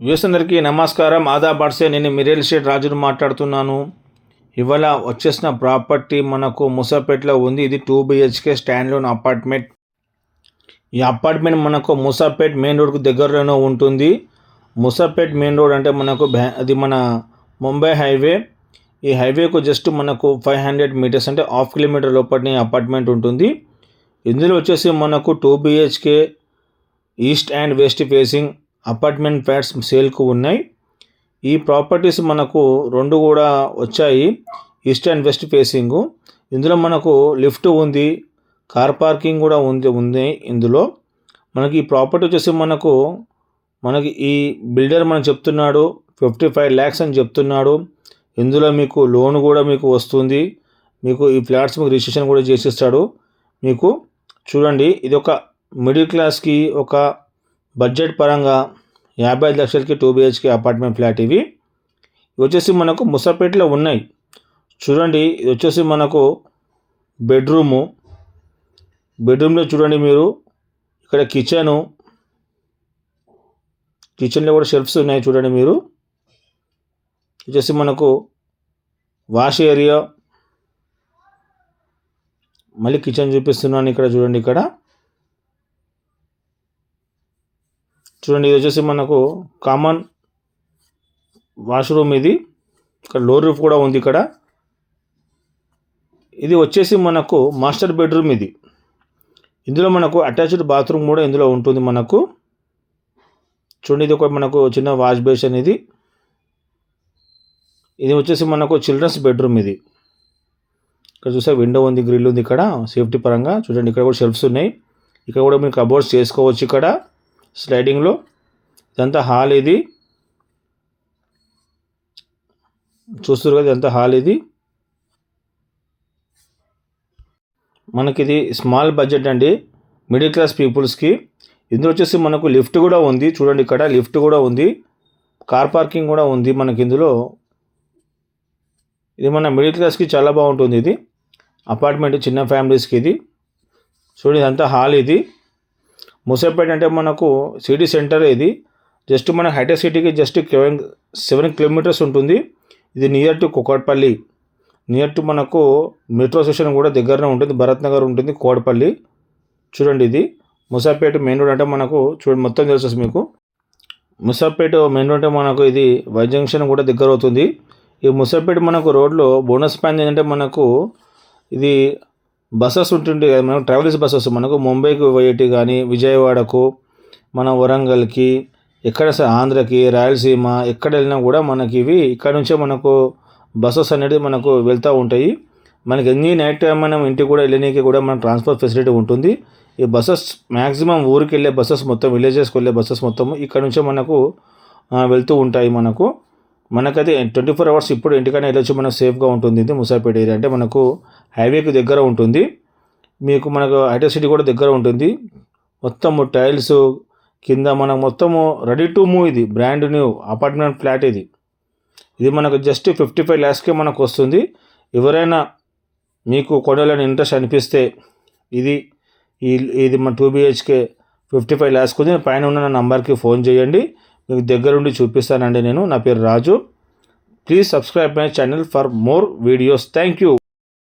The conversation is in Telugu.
వ్యూస్ అందరికీ నమస్కారం. ఆదాబాడ్సే నేను మీ రియల్ ఎస్టేట్ రాజును మాట్లాడుతున్నాను. ఇవాళ వచ్చేసిన ప్రాపర్టీ మనకు మూసాపేటలో ఉంది. ఇది 2 BHK స్టాండ్ లోన్ అపార్ట్మెంట్. ఈ అపార్ట్మెంట్ మనకు మూసాపేట్ మెయిన్ రోడ్కు దగ్గరలోనే ఉంటుంది. మూసాపేట్ మెయిన్ రోడ్ అంటే మనకు అది మన ముంబై హైవే. ఈ హైవేకు జస్ట్ మనకు 500 మీటర్స్ అంటే హాఫ్ కిలోమీటర్ లోపలనే అపార్ట్మెంట్ ఉంటుంది. ఇందులో వచ్చేసి మనకు 2 BHK east and west facing apartment flats సేల్కు ఉన్నాయి. ఈ ప్రాపర్టీస్ మనకు రెండు కూడా వచ్చాయి, ఈస్ట్ అండ్ వెస్ట్ ఫేసింగ్. ఇందులో మనకు లిఫ్ట్ ఉంది, కార్ పార్కింగ్ కూడా ఉంది ఇందులో. మనకి ఈ ప్రాపర్టీ వచ్చేసి మనకి ఈ బిల్డర్ చెప్తున్నాడు 55 lakhs అని చెప్తున్నాడు. ఇందులో మీకు లోన్ కూడా మీకు వస్తుంది. మీకు ఈ ఫ్లాట్స్ మీకు రిజిస్ట్రేషన్ కూడా చేసిస్తాడు. మీకు చూడండి, ఇది ఒక మిడిల్ క్లాస్కి ఒక బడ్జెట్ పరంగా 55 లక్షలకి 2 BHK అపార్ట్మెంట్ ఫ్లాట్. ఇవి వచ్చేసి మనకు ముసాపేటలో ఉన్నాయి. చూడండి, ఇది వచ్చేసి మనకు బెడ్రూమ్లో చూడండి మీరు, ఇక్కడ కిచెన్లో కూడా షెల్ఫ్స్ ఉన్నాయి. చూడండి మీరు, వచ్చేసి మనకు వాష్ ఏరియా, మళ్ళీ కిచెన్ చూపిస్తున్నాను. ఇక్కడ చూడండి, ఇక్కడ చూడండి, ఇది వచ్చేసి మనకు కామన్ వాష్రూమ్. ఇది ఇక్కడ లో రూఫ్ కూడా ఉంది. ఇక్కడ ఇది వచ్చేసి మనకు మాస్టర్ బెడ్రూమ్. ఇది ఇందులో మనకు అటాచ్డ్ బాత్రూమ్ కూడా ఇందులో ఉంటుంది మనకు. చూడండి, ఇది ఒక మనకు చిన్న వాష్ బేసిన్. ఇది వచ్చేసి మనకు చిల్డ్రన్స్ బెడ్రూమ్. ఇది ఇక్కడ చూసే విండో ఉంది, గ్రిల్ ఉంది ఇక్కడ సేఫ్టీ పరంగా. చూడండి, ఇక్కడ కూడా షెల్ఫ్స్ ఉన్నాయి. ఇక్కడ కూడా మీరు కబోర్డ్స్ చేసుకోవచ్చు. ఇక్కడ స్లైడింగ్లో ఇదంతా హాల్. ఇది చూస్తారు కదా, ఇదంతా హాల్. ఇది మనకిది స్మాల్ బడ్జెట్ అండి, మిడిల్ క్లాస్ పీపుల్స్కి. ఇందులో వచ్చేసి మనకు లిఫ్ట్ కూడా ఉంది. చూడండి, ఇక్కడ లిఫ్ట్ కూడా ఉంది, కార్ పార్కింగ్ కూడా ఉంది మనకి ఇందులో. ఇది మన మిడిల్ క్లాస్కి చాలా బాగుంటుంది. ఇది అపార్ట్మెంట్ చిన్న ఫ్యామిలీస్కి. ఇది చూడండి, ఇదంతా హాల్. ఇది మూసాపేట అంటే మనకు సిటీ సెంటర్. ఇది జస్ట్ మన హైటెక్ సిటీకి జస్ట్ 7 kilometers ఉంటుంది. ఇది near to Kukatpally, near to మనకు మెట్రో స్టేషన్ కూడా దగ్గరనే ఉంటుంది. భరత్ నగర్ ఉంటుంది, కోడపల్లి. చూడండి, ఇది మూసాపేట మెయిన్ రోడ్ అంటే మనకు చూడండి మొత్తం తెలుసు మీకు. మూసాపేట మెయిన్ రోడ్ అంటే మనకు ఇది వై జంక్షన్ కూడా దగ్గర అవుతుంది. ఈ మూసాపేట మనకు రోడ్లో బోనస్ పాయింట్ ఏంటంటే మనకు ఇది బస్సెస్ ఉంటుండే కదా, మనకు ట్రావెల్స్ బస్సెస్ మనకు ముంబైకి పోయేటి కానీ, విజయవాడకు, మన వరంగల్కి, ఎక్కడ ఆంధ్రకి, రాయలసీమ ఎక్కడ వెళ్ళినా కూడా మనకి ఇవి ఇక్కడ నుంచే మనకు బస్సెస్ అనేది మనకు వెళ్తూ ఉంటాయి. మనకి ఎన్ని నైట్ టైం మనం ఇంటికి కూడా వెళ్ళడానికి కూడా మన ట్రాన్స్పోర్ట్ ఫెసిలిటీ ఉంటుంది. ఈ బస్సెస్ మ్యాక్సిమం ఊరికి వెళ్ళే బస్సెస్ మొత్తం, విలేజెస్కి వెళ్ళే బస్సెస్ మొత్తం ఇక్కడ నుంచే మనకు వెళ్తూ ఉంటాయి. మనకైతే 24 hours ఇప్పుడు ఇంటికైనా వెళ్ళొచ్చు, మనకు సేఫ్గా ఉంటుంది. ఇది మూసాపేట ఏరియా అంటే మనకు హైవేకి దగ్గర ఉంటుంది. మనకు హైటెక్ సిటీ కూడా దగ్గర ఉంటుంది. మొత్తము టైల్స్ కింద మనకు మొత్తము రెడీ టు మూవ్. ఇది బ్రాండ్ న్యూ అపార్ట్మెంట్ ఫ్లాట్. ఇది మనకు జస్ట్ 55 lakhsకే మనకు వస్తుంది. ఎవరైనా మీకు కొనాలని ఇంట్రెస్ట్ అనిపిస్తే ఇది మన 2 BHK 55 lakhs ఉంది. పైన ఉన్న నా నంబర్కి ఫోన్ చేయండి, మీకు దగ్గరుండి చూపిస్తానండి. నా పేరు Raju. Please subscribe my channel for more videos. Thank you.